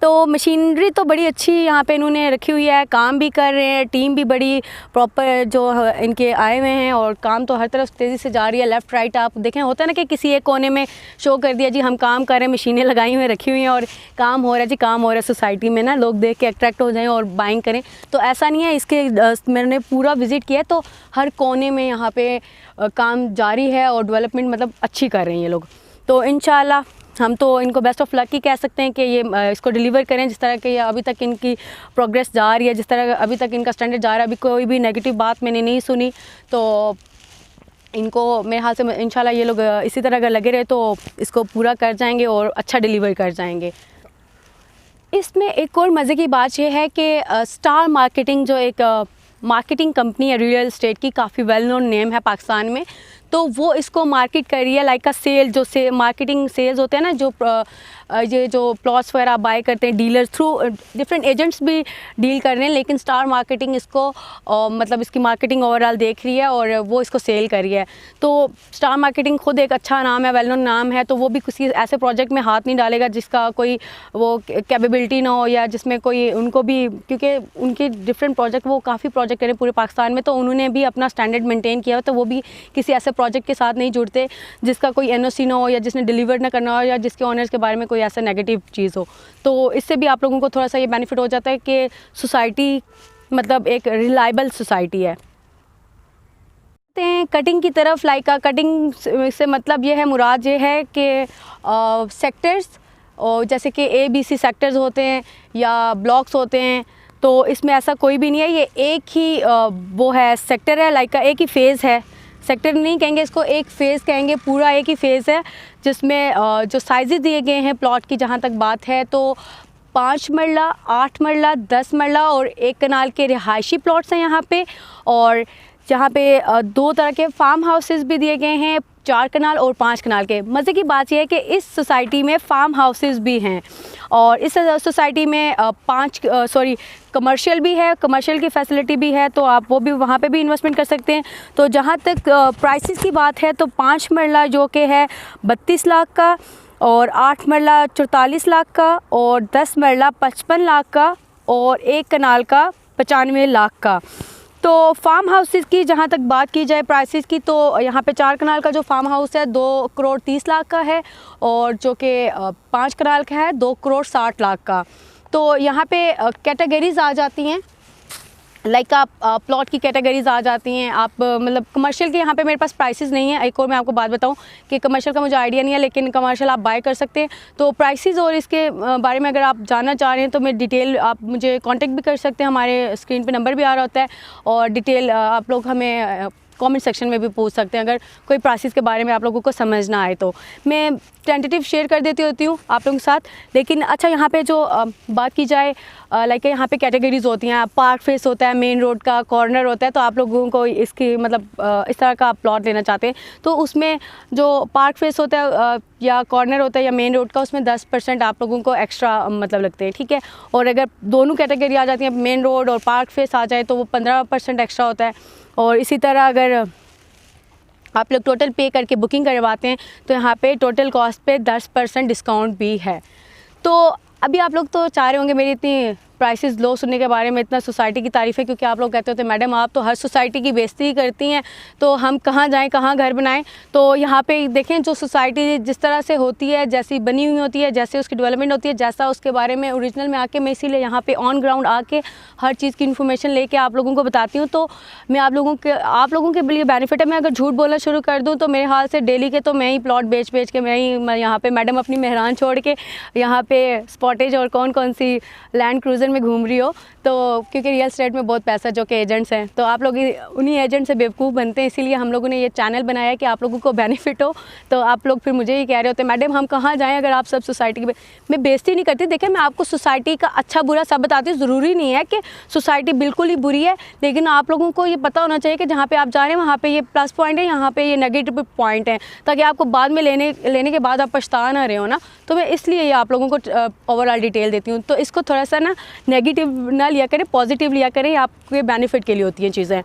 Speaker 1: तो मशीनरी तो बड़ी अच्छी यहाँ पे इन्होंने रखी हुई है, काम भी कर रहे हैं, टीम भी बड़ी प्रॉपर जो इनके आए हुए हैं, और काम तो हर तरफ तेज़ी से जा रही है। लेफ़्ट राइट आप देखें, होता है ना कि किसी एक कोने में शो कर दिया जी हम काम कर रहे हैं, मशीनें लगाई हुई रखी हुई हैं और काम हो रहा है जी, काम हो रहा है सोसाइटी में ना, लोग देख के अट्रैक्ट हो जाएं और बाइंग करें। तो ऐसा नहीं है। इसके मैंने पूरा विज़िट किया तो हर कोने में यहाँ पे काम जारी है और डेवलपमेंट मतलब अच्छी कर रहे हैं ये लोग। तो इंशाल्लाह हम तो इनको बेस्ट ऑफ लक ही कह सकते हैं कि ये इसको डिलीवर करें जिस तरह के अभी तक इनकी प्रोग्रेस जा रही है, जिस तरह अभी तक इनका स्टैंडर्ड जा रहा है। अभी कोई भी नेगेटिव बात मैंने नहीं सुनी, तो इनको मेरे हाथ से इंशाल्लाह ये लोग इसी तरह अगर लगे रहे तो इसको पूरा कर जाएंगे और अच्छा डिलीवर कर जाएंगे। इसमें एक और मज़े की बात यह है कि स्टार मार्केटिंग जो एक मार्केटिंग कंपनी है रियल एस्टेट की, काफ़ी वेल नोन नेम है पाकिस्तान में, तो वो इसको मार्केट कर रही है लाइक का सेल, जो मार्केटिंग सेल्स होते हैं ना, जो ये जो प्लॉट्स वगैरह बाय करते हैं डीलर्स थ्रू, डिफरेंट एजेंट्स भी डील कर रहे हैं, लेकिन स्टार मार्केटिंग इसको मतलब इसकी मार्केटिंग ओवरऑल देख रही है और वो इसको सेल कर रही है। तो स्टार मार्केटिंग खुद एक अच्छा नाम है, वेल नोन नाम है, तो वो भी किसी ऐसे प्रोजेक्ट में हाथ नहीं डालेगा जिसका कोई वो कैपेबिलिटी ना हो, या जिसमें कोई उनको भी, क्योंकि उनके डिफरेंट प्रोजेक्ट वो काफ़ी प्रोजेक्ट करें पूरे पाकिस्तान में, तो उन्होंने भी अपना स्टैंडर्ड मेंटेन किया हो, तो वो भी किसी ऐसे प्रोजेक्ट के साथ नहीं जुड़ते जिसका कोई NOC ना हो, या जिसने डिलीवर ना करना हो, या जिसके ऑनर्स के बारे में कोई ऐसा नेगेटिव चीज़ हो। तो इससे भी आप लोगों को थोड़ा सा ये बेनिफिट हो जाता है कि सोसाइटी मतलब एक रिलायबल सोसाइटी है। कटिंग की तरफ, लाइक कटिंग से मतलब ये है, मुराद ये है कि सेक्टर्स, और जैसे कि ABC सेक्टर्स होते हैं या ब्लॉक्स होते हैं, तो इसमें ऐसा कोई भी नहीं है, ये एक ही वो है सेक्टर है, लाइक का एक ही फेज़ है। सेक्टर नहीं कहेंगे इसको, एक फ़ेज़ कहेंगे, पूरा एक ही फ़ेज़ है जिसमें जो साइज़ेस दिए गए हैं प्लॉट की जहाँ तक बात है, तो 5 मरला, 8 मरला, 10 मरला और 1 कनाल के रिहायशी प्लॉट्स हैं यहाँ पे, और जहाँ पे 2 तरह के फार्म हाउसेस भी दिए गए हैं, 4 कनाल और 5 कनाल के। मज़े की बात यह है कि इस सोसाइटी में फार्म हाउसेस भी हैं और इस सोसाइटी में कमर्शियल भी है, कमर्शियल की फैसिलिटी भी है, तो आप वो भी वहाँ पे भी इन्वेस्टमेंट कर सकते हैं। तो जहाँ तक प्राइसेस की बात है तो 5 मरला जो कि है 32 लाख का, और 8 मरला 44 लाख का, और 10 मरला 55 लाख का, और 1 कनाल का 95 लाख का। तो फार्म हाउसेस की जहाँ तक बात की जाए प्राइसेस की, तो यहाँ पे 4 कनाल का जो फार्म हाउस है 2 करोड़ 30 लाख का है, और जो कि 5 कनाल का है 2 करोड़ 60 लाख का। तो यहाँ पे कैटेगरीज़ आ जाती हैं, लाइक आप प्लॉट की कैटेगरीज़ आ जाती हैं। आप मतलब कमर्शियल के यहाँ पे मेरे पास प्राइसेस नहीं है। एक और मैं आपको बात बताऊँ कि कमर्शियल का मुझे आइडिया नहीं है, लेकिन कमर्शियल आप बाय कर सकते हैं। तो प्राइसेस और इसके बारे में अगर आप जानना चाह रहे हैं तो मैं डिटेल आप मुझे कांटेक्ट भी कर सकते हैं, हमारे स्क्रीन पे नंबर भी आ रहा होता है, और डिटेल आप लोग हमें कमेंट सेक्शन में भी पूछ सकते हैं अगर कोई प्राइसेस के बारे में आप लोगों को समझ ना आए तो। मैं टेंटेटिव शेयर कर देती होती हूँ आप लोगों के साथ। लेकिन अच्छा, यहाँ पे जो बात की जाए लाइक यहाँ पे कैटेगरीज होती हैं, पार्क फेस होता है, मेन रोड का कॉर्नर होता है। तो आप लोगों को इसकी मतलब इस तरह का आप प्लॉट लेना चाहते हैं तो उसमें जो पार्क फेस होता है या कॉर्नर होता है या मेन रोड का, उसमें 10% आप लोगों को एक्स्ट्रा मतलब लगते हैं, ठीक है। और अगर दोनों कैटेगरी आ जाती हैं, मेन रोड और पार्क फेस आ जाए, तो वो 15% एक्स्ट्रा होता है। और इसी तरह अगर आप लोग टोटल पे करके बुकिंग करवाते हैं तो यहाँ पे टोटल कॉस्ट पे 10% डिस्काउंट भी है। तो अभी आप लोग तो चाह रहे होंगे मेरी इतनी प्राइसेस लो सुनने के बारे में, इतना सोसाइटी की तारीफ़ है, क्योंकि आप लोग कहते होते मैडम आप तो हर सोसाइटी की बेइज्जती ही करती हैं, तो हम कहाँ जाएं, कहाँ घर बनाएं। तो यहाँ पे देखें जो सोसाइटी जिस तरह से होती है, जैसी बनी हुई होती है, जैसे उसकी डेवलपमेंट होती है, जैसा उसके बारे में ओरिजिनल में आके मैं इसीलिए यहाँ पे ऑन ग्राउंड आके हर चीज़ की इन्फॉर्मेशन लेके आप लोगों को बताती हूँ। तो मैं आप लोगों के लिए बेनिफिट है। मैं अगर झूठ बोलना शुरू कर दूँ तो मेरे हाल से डेली के तो मैं ही प्लॉट बेच के मैं यहाँ पर मैडम अपनी मेहरान छोड़ के यहाँ पे स्पॉटेज और कौन सी लैंड क्रूज़र में घूम रही हो। तो क्योंकि रियल एस्टेट में बहुत पैसा जो कि एजेंट्स हैं, तो आप लोग उन्हीं एजेंट से बेवकूफ़ बनते हैं, इसीलिए हम लोगों ने ये चैनल बनाया है कि आप लोगों को बेनिफिट हो। तो आप लोग फिर मुझे ही कह रहे होते हैं मैडम हम कहाँ जाएं अगर आप सब सोसाइटी की। मैं बेइज्जती नहीं करती, देखिए मैं आपको सोसाइटी का अच्छा बुरा सब बताती हूँ। ज़रूरी नहीं है कि सोसाइटी बिल्कुल ही बुरी है, लेकिन आप लोगों को ये पता होना चाहिए कि जहाँ पर आप जा रहे हैं वहाँ पर ये प्लस पॉइंट है, यहाँ पर ये नेगेटिव पॉइंट है, ताकि आपको बाद में लेने के बाद आप पछता ना रहे हो ना। तो मैं इसलिए ये आप लोगों को ओवरऑल डिटेल देती हूँ। तो इसको थोड़ा सा ना नेगेटिव ना लिया करें, पॉजिटिव लिया करें, आपके बेनिफिट के लिए होती हैं चीज़ें।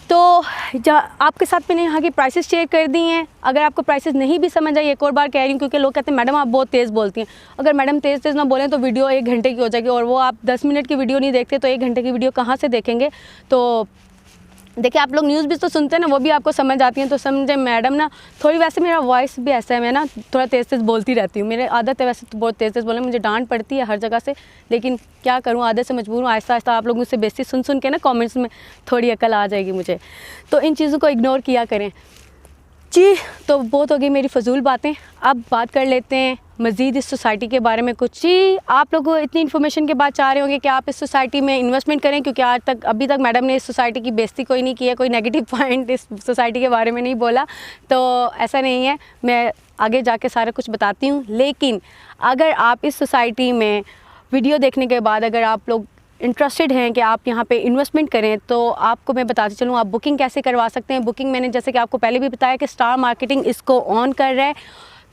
Speaker 1: तो आपके साथ मैंने यहाँ की प्राइसेस शेयर कर दी हैं। अगर आपको प्राइसेस नहीं भी समझ आई, एक और बार कह रही हूँ, क्योंकि लोग कहते हैं मैडम आप बहुत तेज़ बोलती हैं। अगर मैडम तेज़ ना बोलें तो वीडियो 1 घंटे की हो जाएगी, और वो आप 10 मिनट की वीडियो नहीं देखते तो 1 घंटे की वीडियो कहाँ से देखेंगे। तो देखिए आप लोग न्यूज़ भी तो सुनते हैं ना, वो भी आपको समझ आती हैं। तो समझे मैडम ना थोड़ी, वैसे मेरा वॉइस भी ऐसा है, मैं ना थोड़ा तेज़ बोलती रहती हूँ, मेरी आदत है वैसे तो बहुत तेज़ बोलने, मुझे डांट पड़ती है हर जगह से, लेकिन क्या करूँ आदत से मजबूर हूँ। आहिस्ता आहिस्ता आप लोग मुझसे बेइज्जती सुन के ना कमेंट्स में थोड़ी अकल आ जाएगी मुझे। तो इन चीज़ों को इग्नोर किया करें जी। तो बहुत हो गई मेरी फजूल बातें, अब बात कर लेते हैं मज़ीद इस सोसाइटी के बारे में कुछ। जी आप लोग इतनी इन्फॉर्मेशन के बाद चाह रहे होंगे कि आप इस सोसाइटी में इन्वेस्टमेंट करें, क्योंकि अभी तक मैडम ने इस सोसाइटी की बेइज्जती कोई नहीं की है, कोई नेगेटिव पॉइंट इस सोसाइटी के बारे में नहीं बोला। तो ऐसा नहीं है, मैं आगे जाके सारा कुछ बताती हूँ। लेकिन अगर आप इस सोसाइटी में वीडियो देखने के बाद अगर आप लोग इंटरेस्टेड हैं कि आप यहाँ पे इन्वेस्टमेंट करें, तो आपको मैं बताती चलूँ आप बुकिंग कैसे करवा सकते हैं। बुकिंग मैंने जैसे कि आपको पहले भी बताया कि स्टार मार्केटिंग इसको ऑन कर रहा है,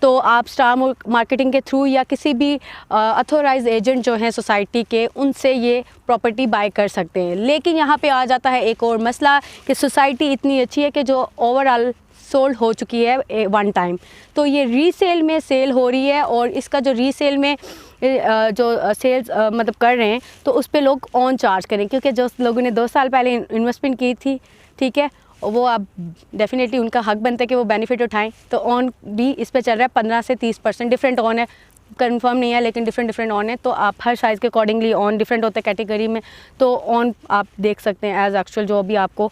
Speaker 1: तो आप स्टार मार्केटिंग के थ्रू या किसी भी अथोराइज एजेंट जो हैं सोसाइटी के, उनसे ये प्रॉपर्टी बाय कर सकते हैं। लेकिन यहाँ पे आ जाता है एक और मसला कि सोसाइटी इतनी अच्छी है कि जो ओवरऑल सोल्ड हो चुकी है 1 टाइम, तो ये रीसेल में सेल हो रही है, और इसका जो रीसेल में जो सेल्स मतलब कर रहे हैं तो उस पर लोग ऑन चार्ज करें, क्योंकि जो लोगों ने 2 साल पहले इन्वेस्टमेंट की थी, ठीक है, वो अब डेफिनेटली उनका हक बनता है कि वो बेनिफिट उठाएं। तो ऑन भी इस पे चल रहा है 15 से 30%, डिफरेंट ऑन है, कंफर्म नहीं है, लेकिन डिफरेंट ऑन है। तो आप हर साइज़ के अकॉर्डिंगली ऑन डिफरेंट होता है कैटेगरी में, तो ऑन आप देख सकते हैं एज एक्चुअल जो भी आपको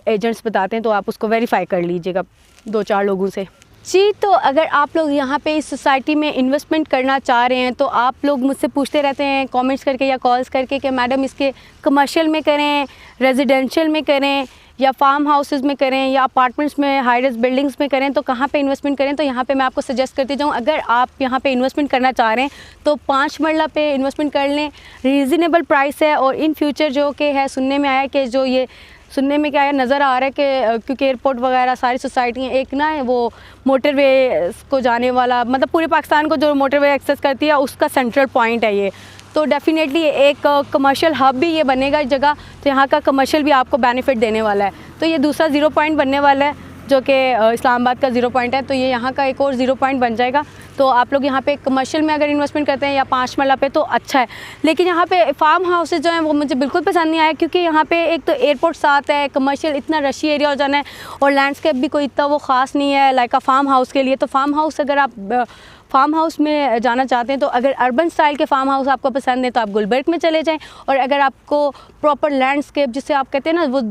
Speaker 1: एजेंट्स बताते हैं, तो आप उसको वेरीफाई कर लीजिएगा 2-4 लोगों से जी। तो अगर आप लोग यहाँ पे इस सोसाइटी में इन्वेस्टमेंट करना चाह रहे हैं, तो आप लोग मुझसे पूछते रहते हैं कमेंट्स करके या कॉल्स करके कि मैडम इसके कमर्शियल में करें, रेजिडेंशियल में करें, या फार्म हाउसेस में करें, या अपार्टमेंट्स में, हाई राइज बिल्डिंग्स में करें, तो कहाँ पे इन्वेस्टमेंट करें। तो यहाँ पे मैं आपको सजेस्ट करती जाऊँ, अगर आप यहाँ पे इन्वेस्टमेंट करना चाह रहे हैं तो 5 मरला पे इन्वेस्टमेंट कर लें, रीज़नेबल प्राइस है। और इन फ्यूचर जो कि है सुनने में आया कि जो ये सुनने में क्या है, नज़र आ रहा है कि क्योंकि एयरपोर्ट वगैरह सारी सोसाइटियाँ एक ना है वो मोटरवे को जाने वाला, मतलब पूरे पाकिस्तान को जो मोटरवे एक्सेस करती है उसका सेंट्रल पॉइंट है ये। तो डेफ़िनेटली एक कमर्शियल हब भी ये बनेगा जगह, तो यहाँ का कमर्शियल भी आपको बेनिफिट देने वाला है। तो ये दूसरा 0 पॉइंट बनने वाला है जो कि इस्लामाबाद का 0 पॉइंट है, तो ये यहाँ का एक और 0 पॉइंट बन जाएगा। तो आप लोग यहाँ पे कमर्शियल में अगर इन्वेस्टमेंट करते हैं या 5 मरला पे तो अच्छा है। लेकिन यहाँ पे फार्म हाउसेज जो हैं वो मुझे बिल्कुल पसंद नहीं आया, क्योंकि यहाँ पे एक तो एयरपोर्ट साथ है, कमर्शियल इतना रशी एरिया हो जाना है और लैंडस्केप भी कोई इतना वो ख़ास नहीं है लाइक अ फार्म हाउस के लिए। तो फार्म हाउस अगर आप फार्म हाउस में जाना चाहते हैं तो अगर अर्बन स्टाइल के फार्म हाउस आपको पसंद है तो आप गुलबर्ग में चले जाएं, और अगर आपको प्रॉपर लैंडस्केप जिसे आप कहते हैं ना वो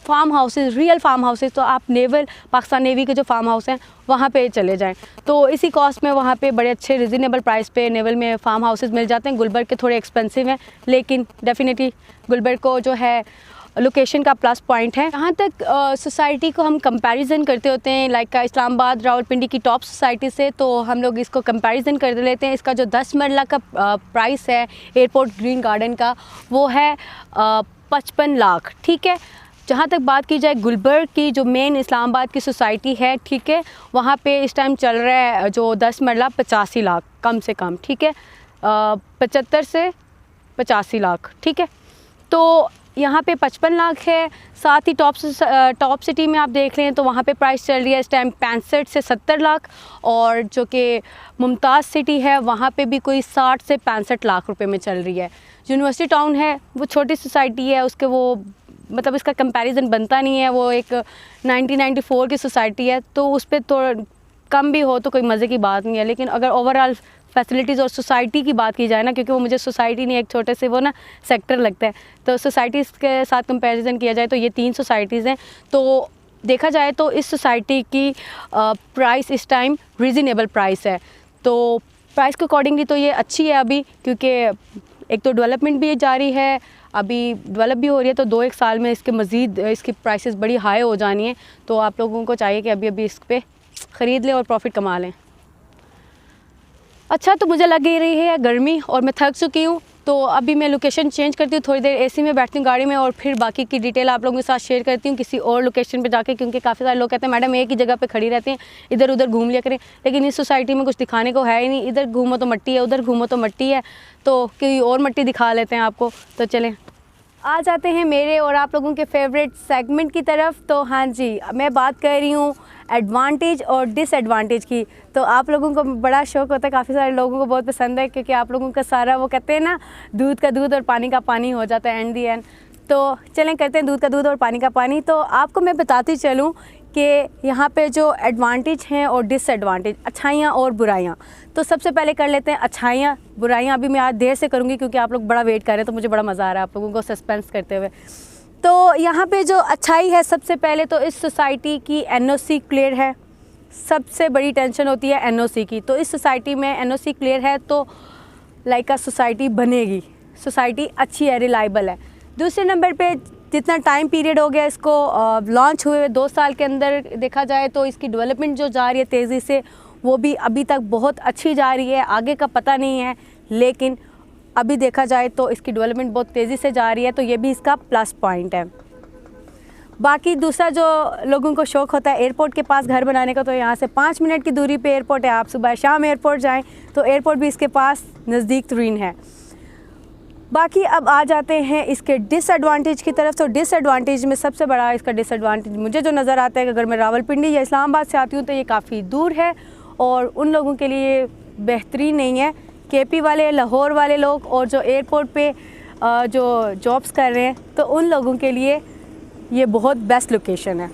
Speaker 1: farm houses, real farm houses, तो आप नेवल पाकिस्तान नेवी के जो फार्म हाउस हैं वहाँ पे चले जाएं। तो इसी कॉस्ट में वहाँ पे बड़े अच्छे रिजनेबल प्राइस पे नेवल में फार्म हाउसेज मिल जाते हैं। गुलबर्ग के थोड़े एक्सपेंसिव हैं, लेकिन डेफिनेटली गुलबर्ग को जो है लोकेशन का प्लस पॉइंट है। जहाँ तक सोसाइटी को हम कंपैरिजन करते होते हैं लाइक इस्लामाबाद रावलपिंडी की टॉप सोसाइटी से, तो हम लोग इसको कंपैरिजन कर लेते हैं। इसका जो 10 मरला का प्राइस है एयरपोर्ट ग्रीन गार्डन का वो है 55 लाख, ठीक है। जहाँ तक बात की जाए गुलबर्ग की जो मेन इस्लामाबाद की सोसाइटी है, ठीक है, वहाँ पे इस टाइम चल रहा है जो 10 मरला 85 लाख कम से कम, ठीक है, 75 से 85 लाख, ठीक है। तो यहाँ पे 55 लाख है। साथ ही टॉप सिटी में आप देख लें तो वहाँ पे प्राइस चल रही है इस टाइम 65 से 70 लाख, और जो कि मुमताज़ सिटी है वहाँ पे भी कोई 60 से 65 लाख रुपए में चल रही है। यूनिवर्सिटी टाउन है वो छोटी सोसाइटी है, उसके वो मतलब इसका कंपैरिजन बनता नहीं है, वो एक 1994 की सोसाइटी है, तो उस पर तो कम भी हो तो कोई मज़े की बात नहीं है। लेकिन अगर ओवरऑल फैसिलिटीज़ और सोसाइटी की बात की जाए ना, क्योंकि वो मुझे सोसाइटी नहीं एक छोटे से वो ना सेक्टर लगता है, तो सोसाइटीज़ के साथ कंपैरिजन किया जाए तो ये 3 सोसाइटीज़ हैं। तो देखा जाए तो इस सोसाइटी की प्राइस इस टाइम रीज़नेबल प्राइस है। तो प्राइस के अकॉर्डिंगली तो ये अच्छी है अभी, क्योंकि एक तो डेवलपमेंट भी जारी है, अभी डेवलप भी हो रही है, तो 2-1 साल में इसके मज़ीद इसकी प्राइसेस बड़ी हाई हो जानी है। तो आप लोगों को चाहिए कि अभी इस पर ख़रीद लें और प्रॉफिट कमा लें। अच्छा, तो मुझे लग ही रही है गर्मी और मैं थक चुकी हूँ, तो अभी मैं लोकेशन चेंज करती हूँ, थोड़ी देर एसी में बैठती हूँ गाड़ी में, और फिर बाकी की डिटेल आप लोगों के साथ शेयर करती हूँ किसी और लोकेशन पे जाके, क्योंकि काफ़ी सारे लोग कहते हैं मैडम एक ही जगह पे खड़ी रहती हैं, इधर उधर घूम लिया करें, लेकिन इस सोसाइटी में कुछ दिखाने को है ही नहीं। इधर घूमो तो मट्टी है, उधर घूमो तो मट्टी है, तो कोई और मट्टी दिखा लेते हैं आपको। तो चलें आ जाते हैं मेरे और आप लोगों के फेवरेट सेगमेंट की तरफ। तो हाँ जी, मैं बात कर रही हूँ एडवांटेज और डिसएडवांटेज की। तो आप लोगों को बड़ा शौक़ होता है, काफ़ी सारे लोगों को बहुत पसंद है, क्योंकि आप लोगों का सारा वो कहते हैं ना दूध का दूध और पानी का पानी हो जाता है एंड दी एंड। तो चलें करते हैं दूध का दूध और पानी का पानी। तो आपको मैं बताती चलूँ कि यहाँ पे जो एडवांटेज हैं और डिसएडवांटेज, अच्छाइयाँ और बुराइयाँ। तो सबसे पहले कर लेते हैं अच्छाइयाँ। बुराइयाँ अभी मैं आज देर से करूँगी क्योंकि आप लोग बड़ा वेट कर रहे हैं, तो मुझे बड़ा मज़ा आ रहा है आप लोगों को सस्पेंस करते हुए। तो यहाँ पे जो अच्छाई है, सबसे पहले तो इस सोसाइटी की एनओसी क्लियर है। सबसे बड़ी टेंशन होती है एनओसी की, तो इस सोसाइटी में एनओसी क्लियर है तो लाइक सोसाइटी बनेगी, सोसाइटी अच्छी है, रिलायबल है। दूसरे नंबर पे जितना टाइम पीरियड हो गया इसको लॉन्च हुए 2 साल के अंदर, देखा जाए तो इसकी डेवलपमेंट जो जा रही है तेज़ी से, वो भी अभी तक बहुत अच्छी जा रही है। आगे का पता नहीं है, लेकिन अभी देखा जाए तो इसकी डेवलपमेंट बहुत तेज़ी से जा रही है, तो ये भी इसका प्लस पॉइंट है। बाकी दूसरा जो लोगों को शौक़ होता है एयरपोर्ट के पास घर बनाने का, तो यहाँ से 5 मिनट की दूरी पे एयरपोर्ट है। आप सुबह शाम एयरपोर्ट जाएं तो एयरपोर्ट भी इसके पास नज़दीक तरीन है। बाकी अब आ जाते हैं इसके डिसएडवांटेज की तरफ। तो डिसएडवांटेज में सबसे बड़ा इसका डिसएडवांटेज मुझे जो नज़र आता है कि अगर मैं रावलपिंडी या इस्लामाबाद से आती हूँ तो ये काफ़ी दूर है और उन लोगों के लिए बेहतरीन नहीं है। केपी वाले, लाहौर वाले लोग और जो एयरपोर्ट पे जो जॉब्स कर रहे हैं, तो उन लोगों के लिए ये बहुत बेस्ट लोकेशन है।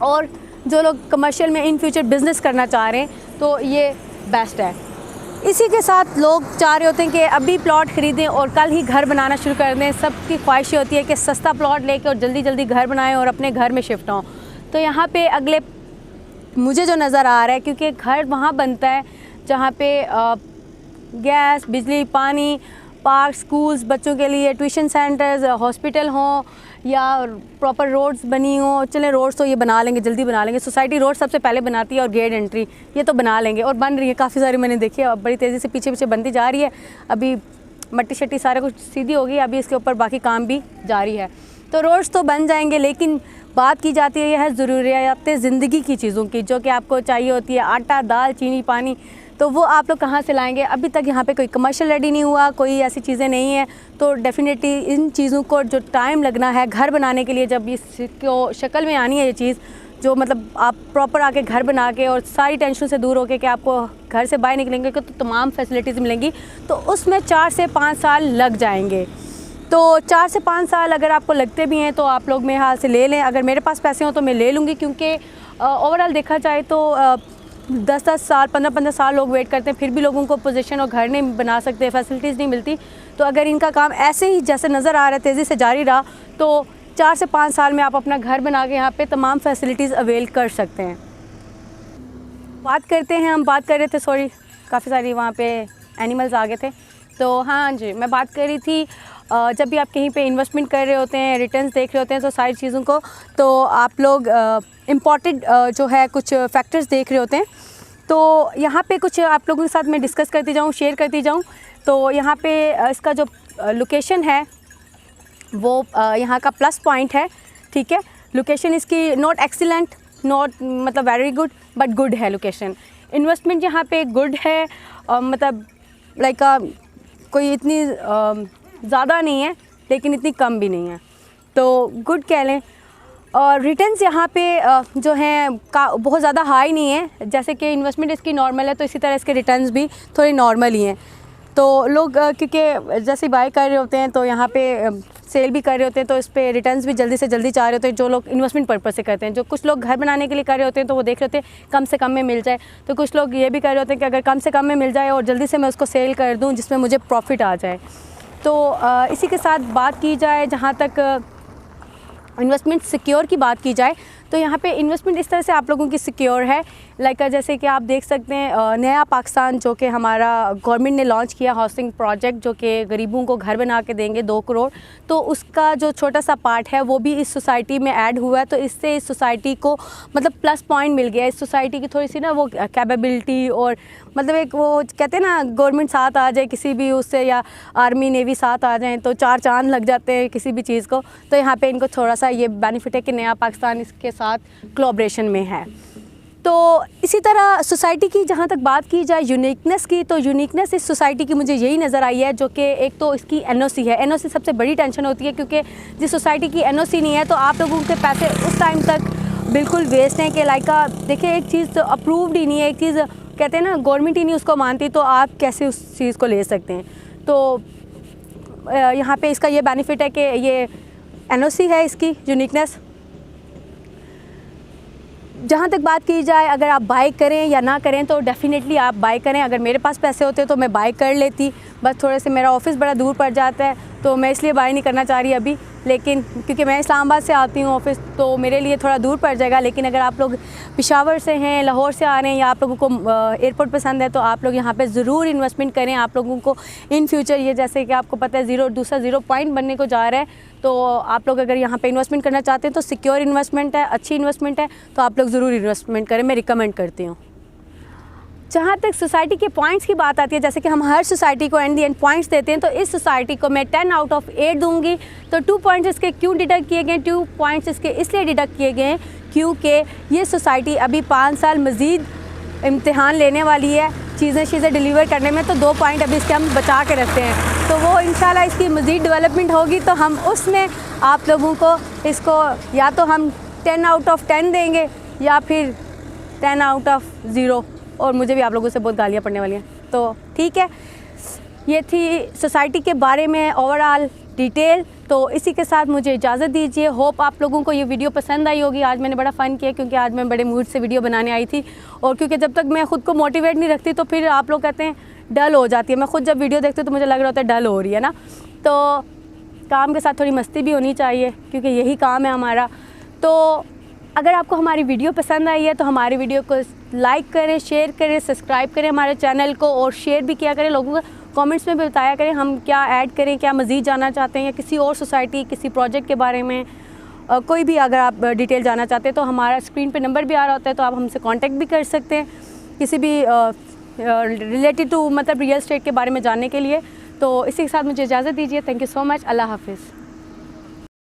Speaker 1: और जो लोग कमर्शियल में इन फ्यूचर बिज़नेस करना चाह रहे हैं तो ये बेस्ट है। इसी के साथ लोग चाह रहे होते हैं कि अभी प्लॉट ख़रीदें और कल ही घर बनाना शुरू कर दें। सबकी ख्वाहिश होती है कि सस्ता प्लॉट लेके और जल्दी जल्दी घर बनाएं और अपने घर में शिफ्ट हों। तो यहाँ पे अगले मुझे जो नज़र आ रहा है, क्योंकि घर वहाँ बनता है जहाँ पे गैस, बिजली, पानी, पार्क, स्कूल्स, बच्चों के लिए ट्यूशन सेंटर्स, हॉस्पिटल हों या प्रॉपर रोड्स बनी हो। चलें रोड्स तो ये बना लेंगे, जल्दी बना लेंगे। सोसाइटी रोड सबसे पहले बनाती है और गेट एंट्री ये तो बना लेंगे, और बन रही है काफ़ी सारी, मैंने देखी है बड़ी तेज़ी से पीछे पीछे बनती जा रही है। अभी मट्टी शट्टी सारा कुछ सीधी होगी, अभी इसके ऊपर बाकी काम भी जारी है। तो रोड्स तो बन जाएंगे, लेकिन बात की जाती है यह ज़रूरियात ज़िंदगी की चीज़ों की, जो कि आपको चाहिए होती है, आटा, दाल, चीनी, पानी, तो वो आप लोग कहाँ से लाएंगे? अभी तक यहाँ पे कोई कमर्शियल रेडी नहीं हुआ, कोई ऐसी चीज़ें नहीं है। तो डेफिनेटली इन चीज़ों को जो टाइम लगना है घर बनाने के लिए, जब इसको शक्ल में आनी है ये चीज़, जो मतलब आप प्रॉपर आके घर बना के और सारी टेंशन से दूर होके कि आपको घर से बाहर निकलेंगे तो तमाम फैसिलिटीज़ मिलेंगी, तो उसमें 4 से 5 साल लग जाएंगे। तो 4 से 5 साल अगर आपको लगते भी हैं तो आप लोग मेरे हाथ से ले लें। अगर मेरे पास पैसे हों तो मैं ले लूँगी, क्योंकि ओवरऑल देखा जाए तो 10-10 साल, 15-15 साल लोग वेट करते हैं, फिर भी लोगों को पोजीशन और घर नहीं बना सकते, फैसिलिटीज़ नहीं मिलती। तो अगर इनका काम ऐसे ही जैसे नज़र आ रहा है तेज़ी से जारी रहा, तो 4 से 5 साल में आप अपना घर बना के यहाँ पे तमाम फैसिलिटीज़ अवेल कर सकते हैं। बात करते हैं, हम बात कर रहे थे, सॉरी काफ़ी सारी वहाँ पे एनिमल्स आ गए थे। तो हाँ जी, मैं बात कर रही थी जब भी आप कहीं पे इन्वेस्टमेंट कर रहे होते हैं, रिटर्न्स देख रहे होते हैं, तो सारी चीज़ों को तो आप लोग इम्पॉर्टेंट जो है कुछ फैक्टर्स देख रहे होते हैं। तो यहाँ पे कुछ आप लोगों के साथ मैं डिस्कस करती जाऊँ, शेयर करती जाऊँ। तो यहाँ पे इसका जो लोकेशन है वो यहाँ का प्लस पॉइंट है, ठीक है। लोकेशन इसकी नॉट एक्सीलेंट, नॉट मतलब वेरी गुड, बट गुड है लोकेशन। इन्वेस्टमेंट यहाँ पे गुड है, मतलब लाइक कोई इतनी ज़्यादा नहीं है लेकिन इतनी कम भी नहीं है, तो गुड कह लें। और रिटर्न्स यहाँ पे जो हैं बहुत ज़्यादा हाई नहीं है, जैसे कि इन्वेस्टमेंट इसकी नॉर्मल है तो इसी तरह इसके रिटर्न्स भी थोड़े नॉर्मल ही हैं। तो लोग क्योंकि जैसे बाय कर रहे होते हैं तो यहाँ पे सेल भी कर रहे होते हैं, तो इस पर रिटर्न्स भी जल्दी से जल्दी चाह रहे होते हैं, जो लोग इन्वेस्टमेंट पर्पस से करते हैं। जो कुछ लोग घर बनाने के लिए कर रहे होते हैं तो वो देख रहे होते हैं कम से कम में मिल जाए, तो कुछ लोग ये भी कर रहे होते हैं कि अगर कम से कम में मिल जाए और जल्दी से मैं उसको सेल कर दूँ जिसमें मुझे प्रॉफिट आ जाए। तो इसी के साथ बात की जाए, जहाँ तक इन्वेस्टमेंट सिक्योर की बात की जाए, तो यहाँ पे इन्वेस्टमेंट इस तरह से आप लोगों की सिक्योर है, लाइक जैसे कि आप देख सकते हैं नया पाकिस्तान जो कि हमारा गवर्नमेंट ने लॉन्च किया हाउसिंग प्रोजेक्ट, जो कि गरीबों को घर बना के देंगे 2 करोड़, तो उसका जो छोटा सा पार्ट है वो भी इस सोसाइटी में ऐड हुआ है। तो इससे इस सोसाइटी को मतलब प्लस पॉइंट मिल गया, इस सोसाइटी की थोड़ी सी ना वो कैपेबिलिटी, और मतलब एक वो कहते हैं ना गवर्नमेंट साथ आ जाए किसी भी उससे, या आर्मी नेवी साथ आ जाएँ तो 4 चांद लग जाते हैं किसी भी चीज़ को। तो यहाँ पे इनको थोड़ा सा ये बेनिफिट है कि नया पाकिस्तान इसके साथ कोलैबोरेशन में है। तो इसी तरह सोसाइटी की जहाँ तक बात की जाए यूनिकनेस की, तो यूनिकनेस इस सोसाइटी की मुझे यही नज़र आई है, जो कि एक तो इसकी एनओसी है। एनओसी सबसे बड़ी टेंशन होती है, क्योंकि जिस सोसाइटी की एनओसी नहीं है तो आप लोगों के पैसे उस टाइम तक बिल्कुल वेस्ट हैं कि लाइक देखिए एक चीज़ तो अप्रूव्ड ही नहीं है, एक चीज़ कहते हैं ना गवर्नमेंट ही नहीं उसको मानती, तो आप कैसे उस चीज़ को ले सकते हैं। तो यहाँ पे इसका ये बेनिफिट है कि ये एनओसी है इसकी यूनिकनेस। जहाँ तक बात की जाए अगर आप बाय करें या ना करें, तो डेफ़िनेटली आप बाय करें। अगर मेरे पास पैसे होते तो मैं बाय कर लेती, बस थोड़े से मेरा ऑफ़िस बड़ा दूर पड़ जाता है तो मैं इसलिए बाय नहीं करना चाह रही अभी। लेकिन क्योंकि मैं इस्लामाबाद से आती हूँ ऑफ़िस, तो मेरे लिए थोड़ा दूर पड़ जाएगा। लेकिन अगर आप लोग पेशावर से हैं, लाहौर से आ रहे हैं, या आप लोगों को एयरपोर्ट पसंद है, तो आप लोग यहाँ पे ज़रूर इन्वेस्टमेंट करें। आप लोगों को इन फ्यूचर ये जैसे कि आपको पता है दूसरा ज़ीरो पॉइंट बनने को जा रहा है, तो आप लोग अगर यहाँ पे इन्वेस्टमेंट करना चाहते हैं तो सिक्योर इन्वेस्टमेंट है, अच्छी इन्वेस्टमेंट है, तो आप लोग ज़रूर इन्वेस्टमेंट करें, मैं रिकमेंड करती हूँ। जहाँ तक सोसाइटी के पॉइंट्स की बात आती है, जैसे कि हम हर सोसाइटी को एंड दी एंड पॉइंट्स देते हैं, तो इस सोसाइटी को मैं 10 आउट ऑफ 8 दूंगी। तो 2 पॉइंट्स इसके क्यों डिडक्ट किए गए? 2 पॉइंट्स इसके इसलिए डिडक्ट किए गए हैं क्योंकि ये सोसाइटी अभी 5 साल मज़ीद इम्तिहान लेने वाली है चीज़ें डिलीवर करने में, तो 2 पॉइंट अभी इसके हम बचा के रखते हैं। तो वो इंशाल्लाह इसकी मज़ीद डेवलपमेंट होगी तो हम उसमें आप लोगों को इसको या तो हम 10 आउट ऑफ 10 देंगे या फिर 10 आउट ऑफ 0, और मुझे भी आप लोगों से बहुत गालियाँ पड़ने वाली हैं। तो ठीक है, ये थी सोसाइटी के बारे में ओवरऑल डिटेल। तो इसी के साथ मुझे इजाज़त दीजिए। होप आप लोगों को ये वीडियो पसंद आई होगी। आज मैंने बड़ा फ़न किया क्योंकि आज मैं बड़े मूड से वीडियो बनाने आई थी, और क्योंकि जब तक मैं ख़ुद को मोटिवेट नहीं रखती तो फिर आप लोग कहते हैं डल हो जाती है। मैं ख़ुद जब वीडियो देखती हूँ तो मुझे लग रहा होता है डल हो रही है ना। तो काम के साथ थोड़ी मस्ती भी होनी चाहिए क्योंकि यही काम है हमारा। तो अगर आपको हमारी वीडियो पसंद आई है तो हमारी वीडियो को लाइक करें, शेयर करें, सब्सक्राइब करें हमारे चैनल को, और शेयर भी किया करें। लोगों को कमेंट्स में भी बताया करें हम क्या ऐड करें, क्या मज़ीद जानना चाहते हैं, या किसी और सोसाइटी, किसी प्रोजेक्ट के बारे में कोई भी अगर आप डिटेल जानना चाहते हैं तो हमारा स्क्रीन पे नंबर भी आ रहा होता है, तो आप हमसे कांटेक्ट भी कर सकते हैं किसी भी रिलेटेड टू मतलब रियल एस्टेट के बारे में जानने के लिए। तो इसी के साथ मुझे इजाज़त दीजिए। Thank you so much. अल्लाह हाफिज़।